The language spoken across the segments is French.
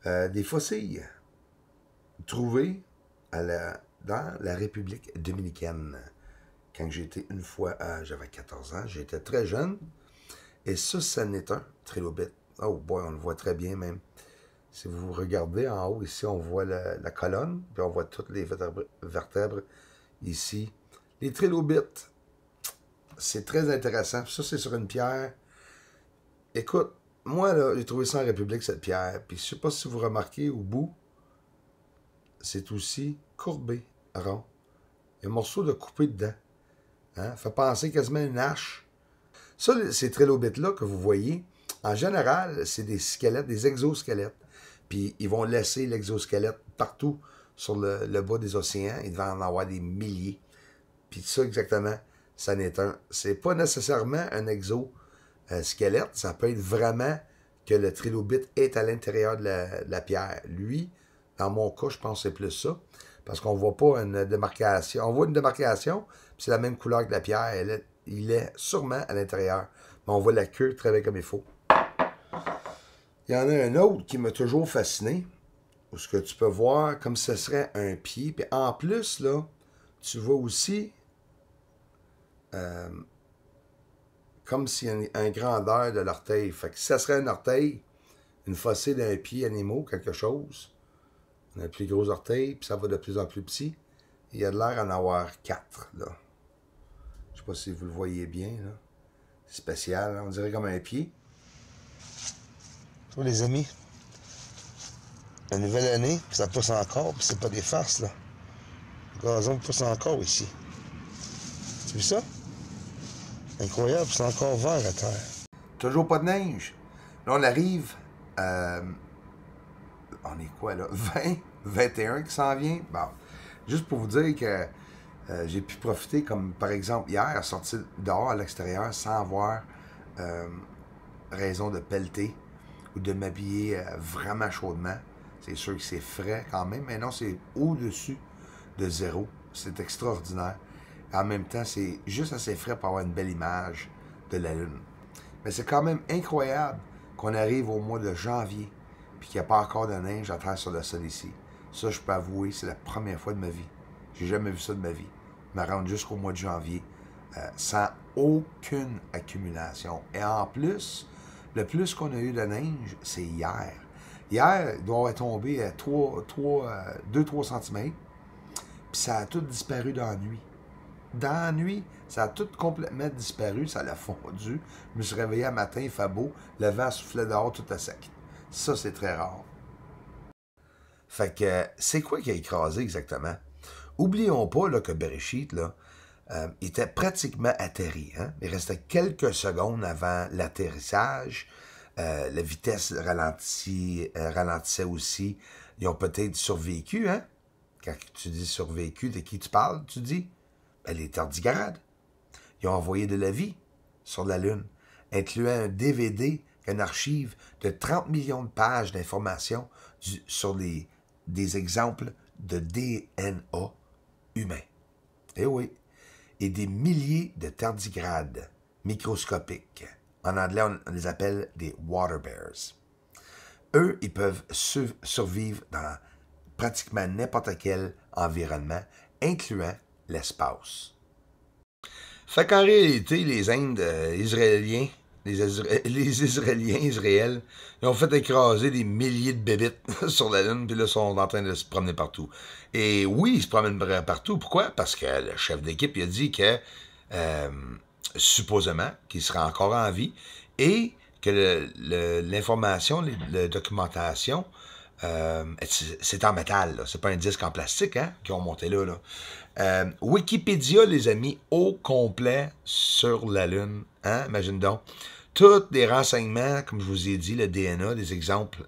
Des fossiles trouvés dans la République dominicaine. Quand j'ai été une fois, j'avais 14 ans, j'étais très jeune. Et ça n'est un trilobite. Oh boy, on le voit très bien même. Si vous regardez en haut, ici, on voit la colonne, puis on voit toutes les vertèbres ici. Les trilobites, c'est très intéressant. Ça, c'est sur une pierre. Écoute, moi, là, j'ai trouvé ça en République, cette pierre. Puis je sais pas si vous remarquez, au bout, c'est aussi courbé, rond. Il y a un morceau de coupé dedans. Hein? Fait penser quasiment à une hache. Ça, ces trilobites-là que vous voyez, en général, c'est des squelettes, des exosquelettes. Puis ils vont laisser l'exosquelette partout sur le bas des océans. Il va en avoir des milliers. Puis ça, exactement, ça n'est un. C'est pas nécessairement un exosquelette. Ça peut être vraiment que le trilobite est à l'intérieur de la pierre. Lui, dans mon cas, je pense que c'est plus ça. Parce qu'on voit pas une démarcation. On voit une démarcation, puis c'est la même couleur que la pierre. Il est sûrement à l'intérieur. Mais on voit la queue très bien comme il faut. Il y en a un autre qui m'a toujours fasciné, où ce que tu peux voir comme ce serait un pied. Puis en plus, là, tu vois aussi comme s'il y a une grandeur de l'orteil. Fait que si ça serait un orteil, une fossée d'un pied animaux, quelque chose, on a un plus gros orteil, puis ça va de plus en plus petit. Il y a de l'air en avoir 4, là. Je sais pas si vous le voyez bien, là. C'est spécial, là. On dirait comme un pied. Toi, les amis, la nouvelle année, puis ça pousse encore, puis c'est pas des farces, là. Le gazon pousse encore ici. Tu vu ça? Incroyable, c'est encore vert à terre. Toujours pas de neige. Là, on arrive on est quoi, là? 20, 21 qui s'en vient? Bon, juste pour vous dire que j'ai pu profiter, comme par exemple hier, sortir dehors à l'extérieur sans avoir raison de pelleter ou de m'habiller vraiment chaudement. C'est sûr que c'est frais quand même, mais non, c'est au-dessus de zéro. C'est extraordinaire. En même temps, c'est juste assez frais pour avoir une belle image de la Lune. Mais c'est quand même incroyable qu'on arrive au mois de janvier puis qu'il n'y a pas encore de neige à terre sur le sol ici. Ça, je peux avouer, c'est la première fois de ma vie. J'ai jamais vu ça de ma vie. Me rendre jusqu'au mois de janvier sans aucune accumulation. Et en plus, le plus qu'on a eu de neige, c'est hier. Hier, il doit être tombé à 2-3 cm. Puis ça a tout disparu dans la nuit. Dans la nuit, ça a tout complètement disparu, ça l'a fondu. Je me suis réveillé un matin, il fait beau, le vent soufflait dehors tout à sec. Ça, c'est très rare. Fait que, c'est quoi qui a écrasé exactement? Oublions pas là, que Bereshit là, était pratiquement atterri. Hein? Il restait quelques secondes avant l'atterrissage. La vitesse ralentissait aussi. Ils ont peut-être survécu, hein? Quand tu dis survécu, de qui tu parles, tu dis? Ben, les tardigrades. Ils ont envoyé de la vie sur la Lune, incluant un DVD, une archive de 30 millions de pages d'informations sur des exemples de DNA humain. Eh oui. Et des milliers de tardigrades microscopiques. En anglais, on les appelle des water bears. Eux, ils peuvent survivre dans pratiquement n'importe quel environnement, incluant l'espace. Fait qu'en réalité, les Indes israéliens, Israël, ils ont fait écraser des milliers de bébites sur la Lune, puis là, ils sont en train de se promener partout. Et oui, ils se promènent partout. Pourquoi? Parce que le chef d'équipe, il a dit que, supposément, qu'il serait encore en vie, et que l'information, la documentation, c'est en métal, là. C'est pas un disque en plastique, hein, qu'ils ont monté là. Wikipédia, les amis, au complet sur la Lune, hein, imagine donc. Tous les renseignements, comme je vous ai dit, le DNA, des exemples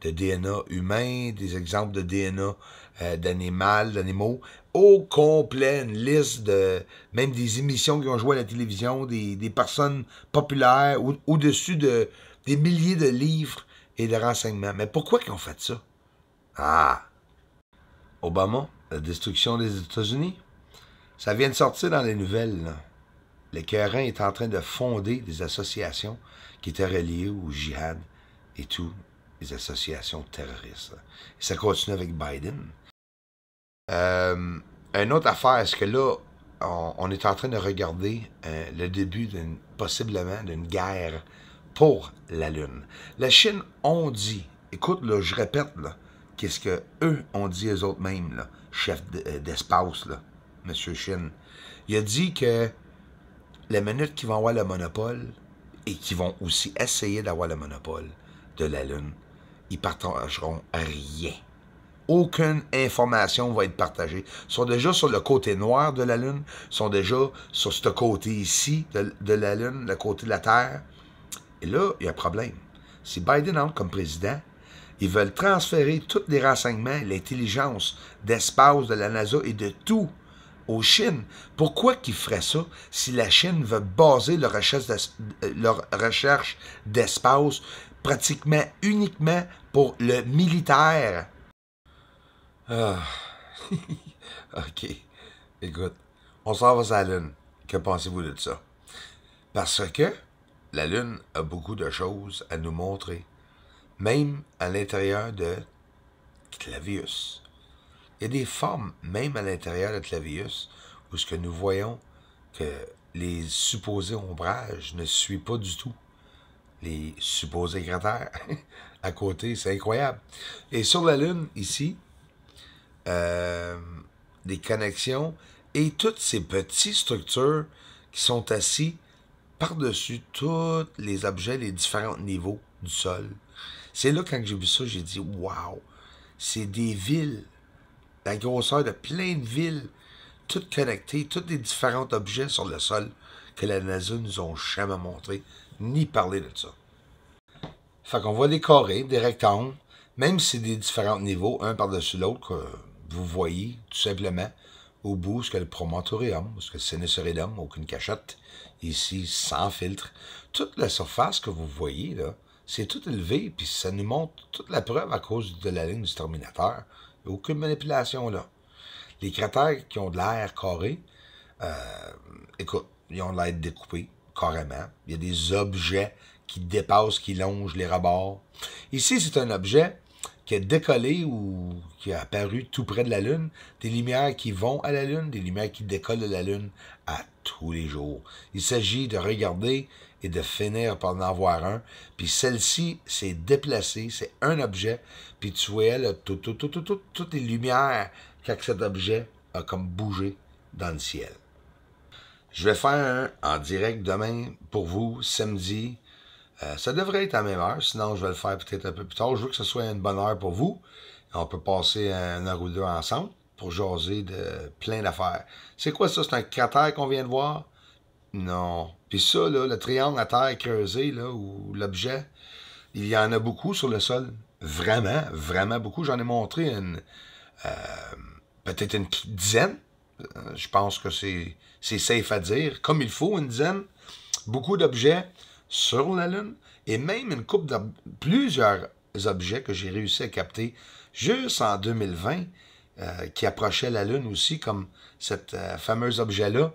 de DNA humain, des exemples de DNA d'animaux, au complet, une liste de même des émissions qui ont joué à la télévision, des personnes populaires, au-dessus de des milliers de livres et de renseignements. Mais pourquoi ils ont fait ça? Ah! Obama, la destruction des États-Unis. Ça vient de sortir dans les nouvelles, là. L'écœurant est en train de fonder des associations qui étaient reliées au djihad et tout. les associations terroristes. Et ça continue avec Biden. Une autre affaire, est-ce que là, on est en train de regarder le début possiblement d'une guerre pour la Lune. La Chine ont dit, écoute, là, je répète, là, qu'est-ce que eux ont dit eux autres mêmes, là, chef d'espace, là, M. Chine. Il a dit que la minute qu'ils vont avoir le monopole et qu'ils vont aussi essayer d'avoir le monopole de la Lune, ils partageront rien. Aucune information va être partagée. Ils sont déjà sur le côté noir de la Lune, ils sont déjà sur ce côté ici de la Lune, le côté de la Terre. Et là, il y a un problème. Si Biden entre comme président, ils veulent transférer tous les renseignements, l'intelligence d'espace de la NASA et de tout aux Chines. Pourquoi qu'ils feraient ça si la Chine veut baser leur recherche d'espace pratiquement uniquement pour le militaire? Ah. OK. Écoute, on s'en va sur la Lune. Que pensez-vous de ça? Parce que la Lune a beaucoup de choses à nous montrer. Même à l'intérieur de Clavius. Il y a des formes, même à l'intérieur de Clavius, où ce que nous voyons que les supposés ombrages ne suivent pas du tout les supposés cratères à côté. C'est incroyable. Et sur la Lune, ici, des connexions et toutes ces petites structures qui sont assis par-dessus tous les objets, les différents niveaux du sol. C'est là, quand j'ai vu ça, j'ai dit « Wow! » C'est des villes, la grosseur de plein de villes, toutes connectées, tous les différents objets sur le sol que la NASA nous ont jamais montré, ni parlé de ça. Fait qu'on voit des carrés, des rectangles, même si c'est des différents niveaux, un par-dessus l'autre, que vous voyez tout simplement au bout ce que le promontorium, ce que le Sinusoridum, aucune cachette, ici sans filtre. Toute la surface que vous voyez, là, c'est tout élevé, puis ça nous montre toute la preuve à cause de la ligne du Terminateur. Il n'y a aucune manipulation là. Les cratères qui ont de l'air carré, écoute, ils ont de l'air découpés, carrément. Il y a des objets qui dépassent, qui longent les rebords. Ici, c'est un objet qui est décollé ou qui a apparu tout près de la Lune, des lumières qui vont à la Lune, des lumières qui décollent de la Lune à tous les jours. Il s'agit de regarder et de finir par en avoir un. Puis celle-ci s'est déplacée, c'est un objet, puis tu vois là, toutes les lumières quand cet objet a comme bougé dans le ciel. Je vais faire un en direct demain pour vous, samedi. Ça devrait être à la même heure, sinon je vais le faire peut-être un peu plus tard. Je veux que ce soit une bonne heure pour vous. On peut passer une heure ou deux ensemble pour jaser de plein d'affaires. C'est quoi ça? C'est un cratère qu'on vient de voir? Non. Puis ça, là, le triangle à terre creusé, là, ou l'objet, il y en a beaucoup sur le sol. Vraiment, vraiment beaucoup. J'en ai montré peut-être une dizaine. Je pense que c'est safe à dire. Comme il faut, une dizaine. Beaucoup d'objets sur la Lune, et même une couple de plusieurs objets que j'ai réussi à capter juste en 2020, qui approchaient la Lune aussi, comme cet fameux objet-là,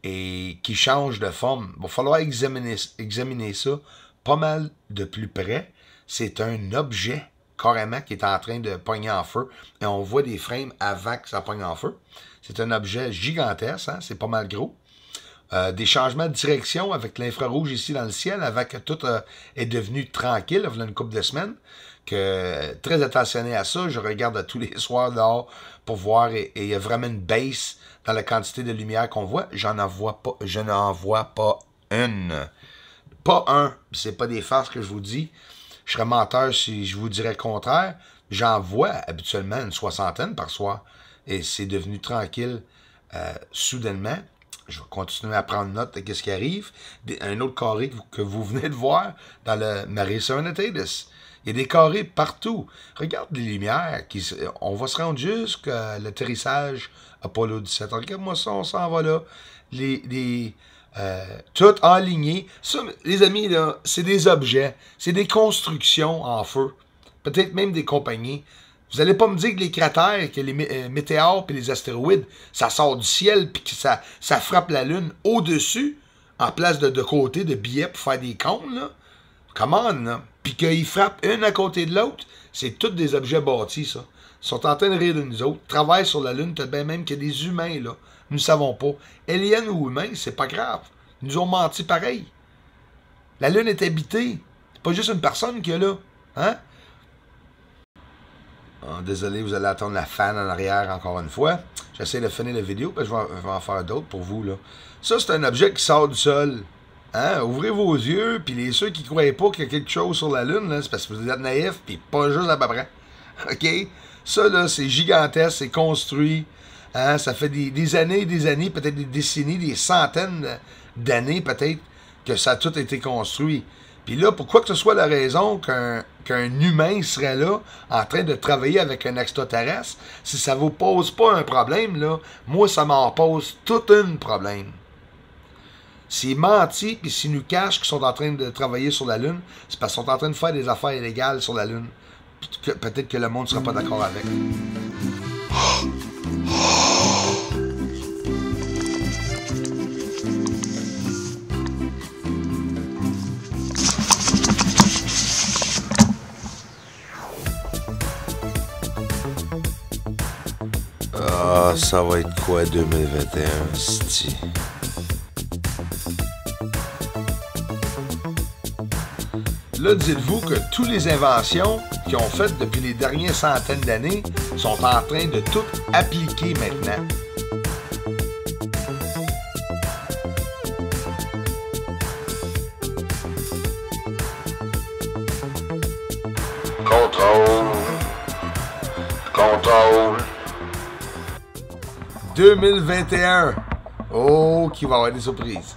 et qui change de forme. Il va falloir examiner ça pas mal de plus près. C'est un objet, carrément, qui est en train de pogner en feu, et on voit des frames avant que ça pogne en feu. C'est un objet gigantesque, hein? C'est pas mal gros. Des changements de direction avec l'infrarouge ici dans le ciel, avant que tout est devenu tranquille, il y a une couple de semaines. Très attentionné à ça, je regarde tous les soirs dehors pour voir, et il y a vraiment une baisse dans la quantité de lumière qu'on voit. Je n'en vois pas une. Pas un. C'est pas des farces que je vous dis. Je serais menteur si je vous dirais le contraire. J'en vois habituellement une soixantaine par soir. Et c'est devenu tranquille soudainement. Je vais continuer à prendre note de ce qui arrive. Un autre carré que vous venez de voir dans le Mare Serenitatis. Il y a des carrés partout. Regarde les lumières. On va se rendre jusqu'à l'atterrissage Apollo 17. Regarde-moi ça, on s'en va là. Tout aligné. Ça, les amis, là, c'est des objets. C'est des constructions en feu. Peut-être même des compagnies. Vous n'allez pas me dire que les cratères, que les météores et les astéroïdes, ça sort du ciel puis que ça frappe la Lune au-dessus, en place de côté, de billets pour faire des comptes, là. Come on, là. Puis qu'ils frappent une à côté de l'autre, c'est tous des objets bâtis, ça. Ils sont en train de rire de nous autres, travaillent sur la Lune, peut-être bien même qu'il y a des humains, là. Nous ne savons pas. Aliens ou humains, c'est pas grave. Ils nous ont menti pareil. La Lune est habitée. C'est pas juste une personne qui est là. Hein? Oh, désolé, vous allez attendre la fan en arrière encore une fois. J'essaie de finir la vidéo, puis je vais en faire d'autres pour vous, là. Ça, c'est un objet qui sort du sol. Hein? Ouvrez vos yeux, puis ceux qui ne croient pas qu'il y a quelque chose sur la Lune, là, c'est parce que vous êtes naïfs, puis pas juste à peu près. OK? Ça, là, c'est gigantesque, c'est construit. Hein? Ça fait des années, peut-être des décennies, des centaines d'années, peut-être, que ça a tout été construit. Puis là, pourquoi que ce soit la raison qu'un humain serait là, en train de travailler avec un extraterrestre, si ça vous pose pas un problème, là, moi, ça m'en pose tout un problème. S'ils mentent, puis s'ils nous cachent qu'ils sont en train de travailler sur la Lune, c'est parce qu'ils sont en train de faire des affaires illégales sur la Lune. Peut-être que le monde ne sera pas d'accord avec. Ah, ça va être quoi 2021, c'ti? Là, dites-vous que toutes les inventions qu'ils ont faites depuis les dernières centaines d'années sont en train de tout appliquer maintenant. Contrôle. 2021. Oh, qu'il va y avoir des surprises.